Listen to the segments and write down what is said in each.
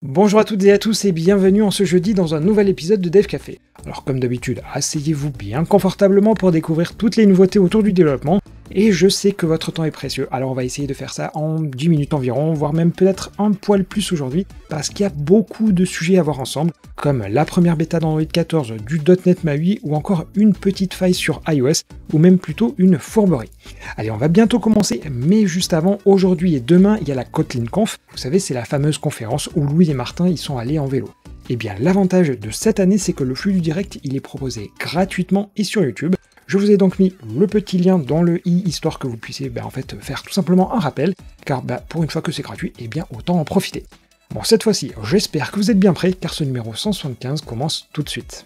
Bonjour à toutes et à tous et bienvenue en ce jeudi dans un nouvel épisode de Dev Café. Alors comme d'habitude, asseyez-vous bien confortablement pour découvrir toutes les nouveautés autour du développement, et je sais que votre temps est précieux, alors on va essayer de faire ça en 10 minutes environ, voire même peut-être un poil plus aujourd'hui, parce qu'il y a beaucoup de sujets à voir ensemble, comme la première bêta d'Android 14, du .NET MAUI, ou encore une petite faille sur iOS, ou même plutôt une fourberie. Allez, on va bientôt commencer, mais juste avant, aujourd'hui et demain, il y a la Kotlin Conf, vous savez, c'est la fameuse conférence où Louis et Martin y sont allés en vélo. Et bien l'avantage de cette année, c'est que le flux du direct, il est proposé gratuitement et sur YouTube. Je vous ai donc mis le petit lien dans le i, histoire que vous puissiez faire tout simplement un rappel, car pour une fois que c'est gratuit, et bien autant en profiter. Bon, cette fois-ci, j'espère que vous êtes bien prêts, car ce numéro 175 commence tout de suite.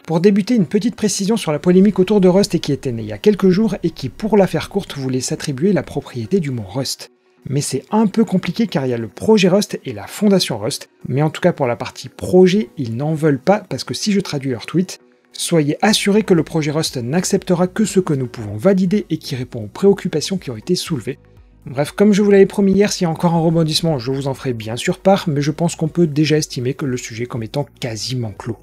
Pour débuter, une petite précision sur la polémique autour de Rust et qui était née il y a quelques jours et qui, pour la faire courte, voulait s'attribuer la propriété du mot Rust. Mais c'est un peu compliqué car il y a le projet Rust et la fondation Rust, mais en tout cas pour la partie projet, ils n'en veulent pas parce que si je traduis leur tweet, soyez assurés que le projet Rust n'acceptera que ce que nous pouvons valider et qui répond aux préoccupations qui ont été soulevées. Bref, comme je vous l'avais promis hier, s'il y a encore un rebondissement, je vous en ferai bien sûr part, mais je pense qu'on peut déjà estimer que le sujet comme étant quasiment clos.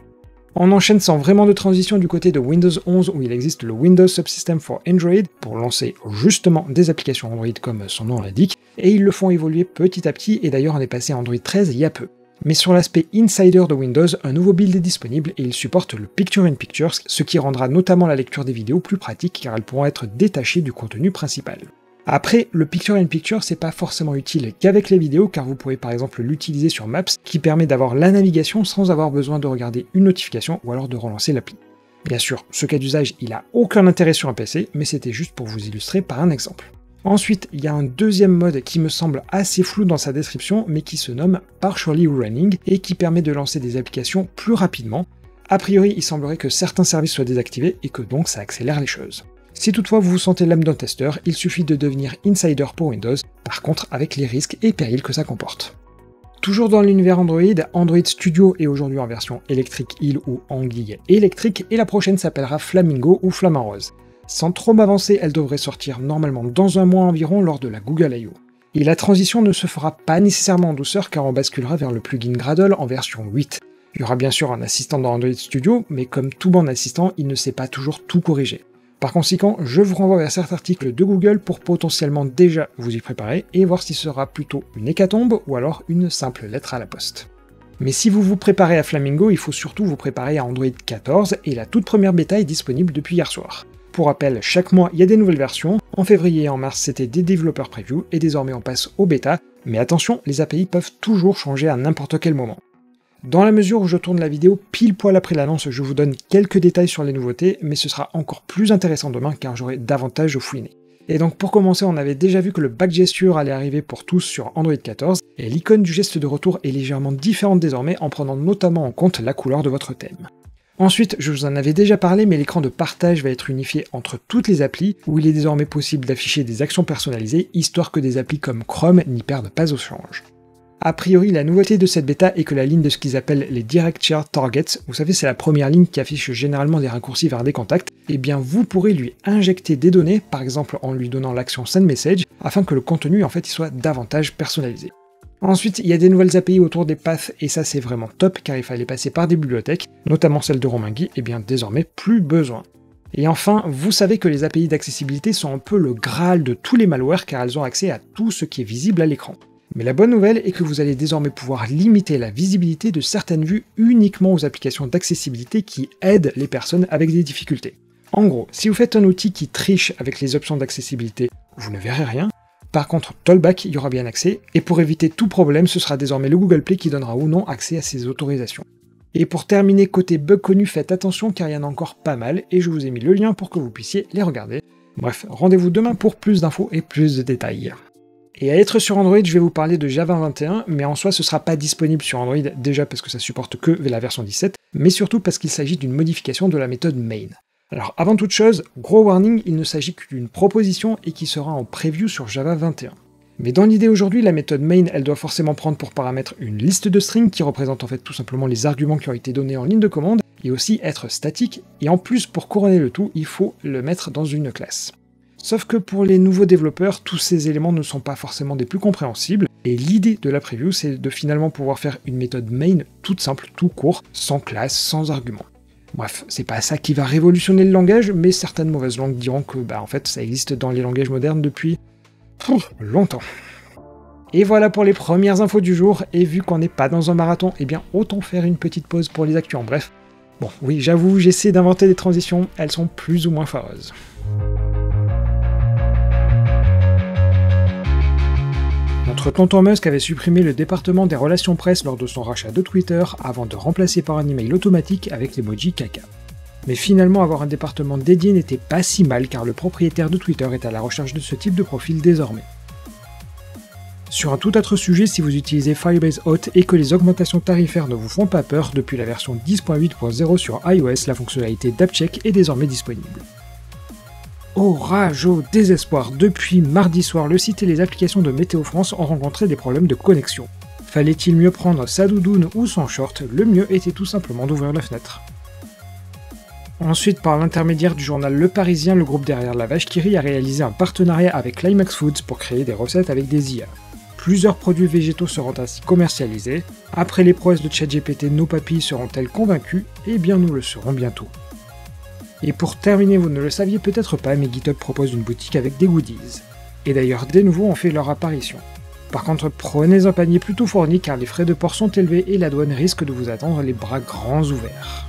On enchaîne sans vraiment de transition du côté de Windows 11 où il existe le Windows Subsystem for Android pour lancer justement des applications Android comme son nom l'indique, et ils le font évoluer petit à petit et d'ailleurs on est passé à Android 13 il y a peu. Mais sur l'aspect insider de Windows, un nouveau build est disponible et il supporte le Picture-in-Picture, ce qui rendra notamment la lecture des vidéos plus pratique car elles pourront être détachées du contenu principal. Après, le Picture-in-Picture, c'est pas forcément utile qu'avec les vidéos, car vous pourrez par exemple l'utiliser sur Maps, qui permet d'avoir la navigation sans avoir besoin de regarder une notification ou alors de relancer l'appli. Bien sûr, ce cas d'usage, il a aucun intérêt sur un PC, mais c'était juste pour vous illustrer par un exemple. Ensuite, il y a un deuxième mode qui me semble assez flou dans sa description, mais qui se nomme Partially Running, et qui permet de lancer des applications plus rapidement. A priori, il semblerait que certains services soient désactivés, et que donc ça accélère les choses. Si toutefois vous vous sentez l'âme d'un testeur, il suffit de devenir insider pour Windows, par contre avec les risques et périls que ça comporte. Toujours dans l'univers Android, Android Studio est aujourd'hui en version électrique Hill ou anguille électrique, et la prochaine s'appellera Flamingo ou Flamant Rose. Sans trop m'avancer, elle devrait sortir normalement dans un mois environ lors de la Google I/O. Et la transition ne se fera pas nécessairement en douceur car on basculera vers le plugin Gradle en version 8. Il y aura bien sûr un assistant dans Android Studio, mais comme tout bon assistant, il ne sait pas toujours tout corriger. Par conséquent, je vous renvoie vers cet article de Google pour potentiellement déjà vous y préparer et voir si ce sera plutôt une hécatombe ou alors une simple lettre à la poste. Mais si vous vous préparez à Flamingo, il faut surtout vous préparer à Android 14 et la toute première bêta est disponible depuis hier soir. Pour rappel, chaque mois il y a des nouvelles versions, en février et en mars c'était des Developer Preview et désormais on passe aux bêta, mais attention, les API peuvent toujours changer à n'importe quel moment. Dans la mesure où je tourne la vidéo pile poil après l'annonce, je vous donne quelques détails sur les nouveautés, mais ce sera encore plus intéressant demain car j'aurai davantage au fouiner. Et donc pour commencer, on avait déjà vu que le back gesture allait arriver pour tous sur Android 14, et l'icône du geste de retour est légèrement différente désormais en prenant notamment en compte la couleur de votre thème. Ensuite, je vous en avais déjà parlé, mais l'écran de partage va être unifié entre toutes les applis, où il est désormais possible d'afficher des actions personnalisées, histoire que des applis comme Chrome n'y perdent pas au change. A priori, la nouveauté de cette bêta est que la ligne de ce qu'ils appellent les Direct Share Targets, vous savez c'est la première ligne qui affiche généralement des raccourcis vers des contacts, et bien vous pourrez lui injecter des données, par exemple en lui donnant l'action Send Message, afin que le contenu il soit davantage personnalisé. Ensuite, il y a des nouvelles API autour des paths, et ça c'est vraiment top car il fallait passer par des bibliothèques, notamment celle de Romangui, et bien désormais plus besoin. Et enfin, vous savez que les API d'accessibilité sont un peu le graal de tous les malwares car elles ont accès à tout ce qui est visible à l'écran. Mais la bonne nouvelle est que vous allez désormais pouvoir limiter la visibilité de certaines vues uniquement aux applications d'accessibilité qui aident les personnes avec des difficultés. En gros, si vous faites un outil qui triche avec les options d'accessibilité, vous ne verrez rien. Par contre, Tollback y aura bien accès, et pour éviter tout problème, ce sera désormais le Google Play qui donnera ou non accès à ces autorisations. Et pour terminer, côté bug connu, faites attention car il y en a encore pas mal, et je vous ai mis le lien pour que vous puissiez les regarder. Bref, rendez-vous demain pour plus d'infos et plus de détails. Et à être sur Android, je vais vous parler de Java 21, mais en soi ce sera pas disponible sur Android, déjà parce que ça supporte que la version 17, mais surtout parce qu'il s'agit d'une modification de la méthode main. Alors avant toute chose, gros warning, il ne s'agit que d'une proposition et qui sera en preview sur Java 21. Mais dans l'idée aujourd'hui, la méthode main, elle doit forcément prendre pour paramètre une liste de strings qui représente en fait tout simplement les arguments qui ont été donnés en ligne de commande, et aussi être statique, et en plus pour couronner le tout, il faut le mettre dans une classe. Sauf que pour les nouveaux développeurs, tous ces éléments ne sont pas forcément des plus compréhensibles, et l'idée de la preview, c'est de finalement pouvoir faire une méthode main toute simple, tout court, sans classe, sans argument. Bref, c'est pas ça qui va révolutionner le langage, mais certaines mauvaises langues diront que en fait ça existe dans les langages modernes depuis longtemps. Et voilà pour les premières infos du jour, et vu qu'on n'est pas dans un marathon, eh bien autant faire une petite pause pour les actus en bref. Bon, oui, j'avoue, j'essaie d'inventer des transitions, elles sont plus ou moins foireuses. Notre tonton Musk avait supprimé le département des relations presse lors de son rachat de Twitter avant de remplacer par un email automatique avec l'emoji caca. Mais finalement, avoir un département dédié n'était pas si mal car le propriétaire de Twitter est à la recherche de ce type de profil désormais. Sur un tout autre sujet, si vous utilisez Firebase Hot et que les augmentations tarifaires ne vous font pas peur, depuis la version 10.8.0 sur iOS, la fonctionnalité d'AppCheck est désormais disponible. Oh rage, au désespoir, depuis mardi soir, le site et les applications de Météo France ont rencontré des problèmes de connexion. Fallait-il mieux prendre sa doudoune ou son short? Le mieux était tout simplement d'ouvrir la fenêtre. Ensuite, par l'intermédiaire du journal Le Parisien, le groupe derrière la vache qui rit a réalisé un partenariat avec Climax Foods pour créer des recettes avec des IA. Plusieurs produits végétaux seront ainsi commercialisés. Après les prouesses de ChatGPT, nos papilles seront-elles convaincues? Eh bien nous le serons bientôt. Et pour terminer, vous ne le saviez peut-être pas, mais GitHub propose une boutique avec des goodies. Et d'ailleurs, des nouveaux ont fait leur apparition. Par contre, prenez un panier plutôt fourni car les frais de port sont élevés et la douane risque de vous attendre les bras grands ouverts.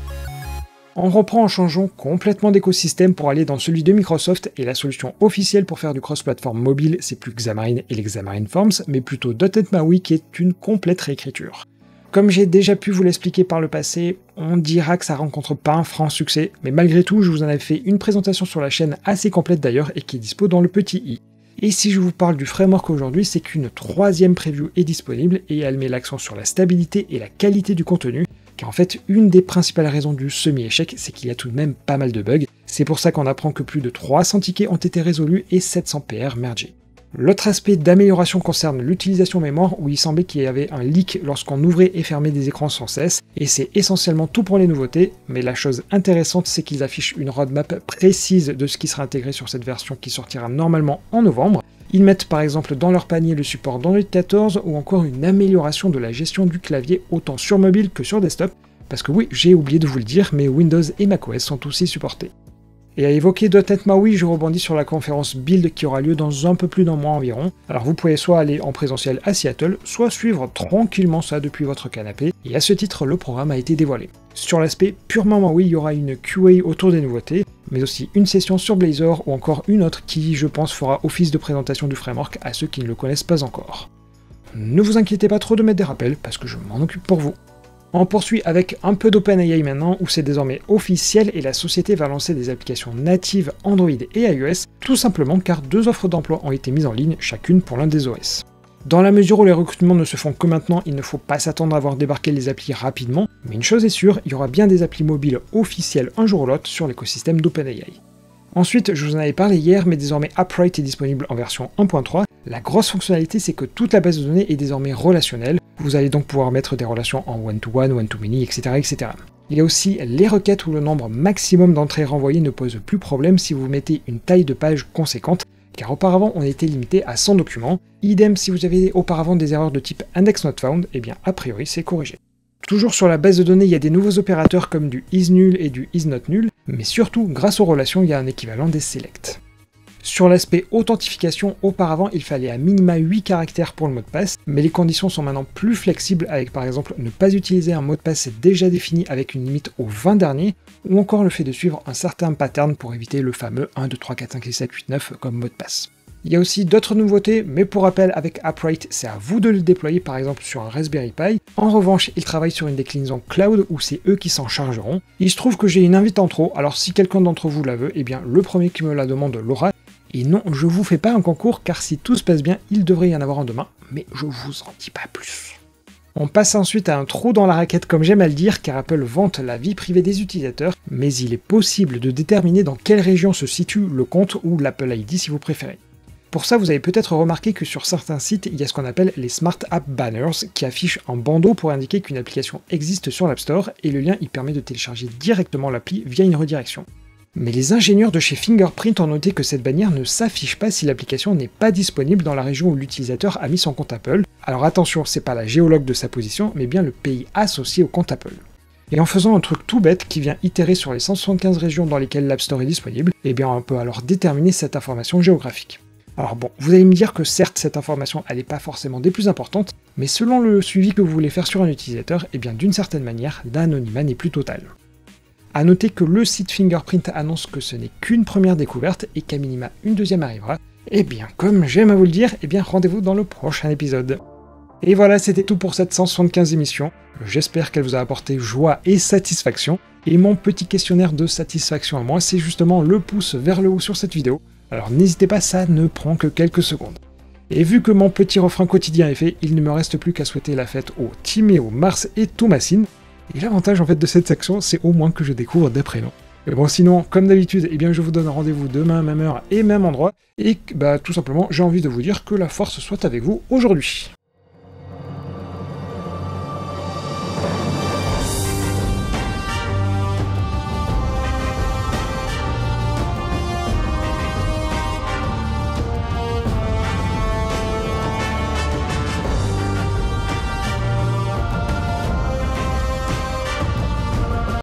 On reprend en changeant complètement d'écosystème pour aller dans celui de Microsoft, et la solution officielle pour faire du cross-platform mobile, c'est plus Xamarin et les Xamarin Forms, mais plutôt .NET MAUI qui est une complète réécriture. Comme j'ai déjà pu vous l'expliquer par le passé, on dira que ça rencontre pas un franc succès, mais malgré tout, je vous en avais fait une présentation sur la chaîne assez complète d'ailleurs et qui est dispo dans le petit i. Et si je vous parle du framework aujourd'hui, c'est qu'une troisième preview est disponible et elle met l'accent sur la stabilité et la qualité du contenu, car en fait, une des principales raisons du semi-échec, c'est qu'il y a tout de même pas mal de bugs. C'est pour ça qu'on apprend que plus de 300 tickets ont été résolus et 700 PR mergés. L'autre aspect d'amélioration concerne l'utilisation mémoire, où il semblait qu'il y avait un leak lorsqu'on ouvrait et fermait des écrans sans cesse, et c'est essentiellement tout pour les nouveautés, mais la chose intéressante c'est qu'ils affichent une roadmap précise de ce qui sera intégré sur cette version qui sortira normalement en novembre. Ils mettent par exemple dans leur panier le support d'Android 14 ou encore une amélioration de la gestion du clavier autant sur mobile que sur desktop, parce que oui, j'ai oublié de vous le dire, mais Windows et macOS sont aussi supportés. Et à évoquer .NET MAUI, je rebondis sur la conférence Build qui aura lieu dans un peu plus d'un mois environ. Alors vous pouvez soit aller en présentiel à Seattle, soit suivre tranquillement ça depuis votre canapé, et à ce titre, le programme a été dévoilé. Sur l'aspect purement MAUI, il y aura une QA autour des nouveautés, mais aussi une session sur Blazor ou encore une autre qui, je pense, fera office de présentation du framework à ceux qui ne le connaissent pas encore. Ne vous inquiétez pas trop de mettre des rappels, parce que je m'en occupe pour vous. On poursuit avec un peu d'OpenAI maintenant, où c'est désormais officiel et la société va lancer des applications natives Android et iOS, tout simplement car 2 offres d'emploi ont été mises en ligne, chacune pour l'un des OS. Dans la mesure où les recrutements ne se font que maintenant, il ne faut pas s'attendre à voir débarquer les applis rapidement, mais une chose est sûre, il y aura bien des applis mobiles officielles un jour ou l'autre sur l'écosystème d'OpenAI. Ensuite, je vous en avais parlé hier, mais désormais Upright est disponible en version 1.3. La grosse fonctionnalité, c'est que toute la base de données est désormais relationnelle. Vous allez donc pouvoir mettre des relations en one-to-one, one-to-many, etc., etc. Il y a aussi les requêtes où le nombre maximum d'entrées renvoyées ne pose plus problème si vous mettez une taille de page conséquente, car auparavant on était limité à 100 documents. Idem si vous avez auparavant des erreurs de type index not found, eh bien a priori c'est corrigé. Toujours sur la base de données, il y a des nouveaux opérateurs comme du isNull et du isNotNull, mais surtout, grâce aux relations, il y a un équivalent des select. Sur l'aspect authentification, auparavant, il fallait à minima 8 caractères pour le mot de passe, mais les conditions sont maintenant plus flexibles avec par exemple ne pas utiliser un mot de passe déjà défini avec une limite aux 20 derniers, ou encore le fait de suivre un certain pattern pour éviter le fameux 1, 2, 3, 4, 5, 6, 7, 8, 9 comme mot de passe. Il y a aussi d'autres nouveautés, mais pour rappel, avec Upright, c'est à vous de le déployer par exemple sur un Raspberry Pi. En revanche, ils travaillent sur une déclinaison cloud où c'est eux qui s'en chargeront. Il se trouve que j'ai une invite en trop, alors si quelqu'un d'entre vous la veut, eh bien le premier qui me la demande l'aura. Et non, je vous fais pas un concours, car si tout se passe bien, il devrait y en avoir un demain, mais je vous en dis pas plus. On passe ensuite à un trou dans la raquette comme j'aime à le dire, car Apple vante la vie privée des utilisateurs, mais il est possible de déterminer dans quelle région se situe le compte ou l'Apple ID si vous préférez. Pour ça, vous avez peut-être remarqué que sur certains sites, il y a ce qu'on appelle les Smart App Banners, qui affichent un bandeau pour indiquer qu'une application existe sur l'App Store, et le lien il permet de télécharger directement l'appli via une redirection. Mais les ingénieurs de chez Fingerprint ont noté que cette bannière ne s'affiche pas si l'application n'est pas disponible dans la région où l'utilisateur a mis son compte Apple. Alors attention, c'est pas la géologue de sa position, mais bien le pays associé au compte Apple. Et en faisant un truc tout bête qui vient itérer sur les 175 régions dans lesquelles l'App Store est disponible, eh bien on peut alors déterminer cette information géographique. Alors bon, vous allez me dire que certes cette information elle n'est pas forcément des plus importantes, mais selon le suivi que vous voulez faire sur un utilisateur, eh bien d'une certaine manière, l'anonymat n'est plus total. A noter que le site Fingerprint annonce que ce n'est qu'une première découverte et qu'à minima une deuxième arrivera. Et bien comme j'aime à vous le dire, eh bien rendez-vous dans le prochain épisode. Et voilà, c'était tout pour cette 175 émission. J'espère qu'elle vous a apporté joie et satisfaction. Et mon petit questionnaire de satisfaction à moi, c'est justement le pouce vers le haut sur cette vidéo. Alors n'hésitez pas, ça ne prend que quelques secondes. Et vu que mon petit refrain quotidien est fait, il ne me reste plus qu'à souhaiter la fête aux Timéo, Mars et Thomasine. Et l'avantage en fait de cette section, c'est au moins que je découvre des prénoms. Et bon sinon, comme d'habitude, eh bien je vous donne rendez-vous demain, même heure et même endroit. Et bah tout simplement, j'ai envie de vous dire que la force soit avec vous aujourd'hui.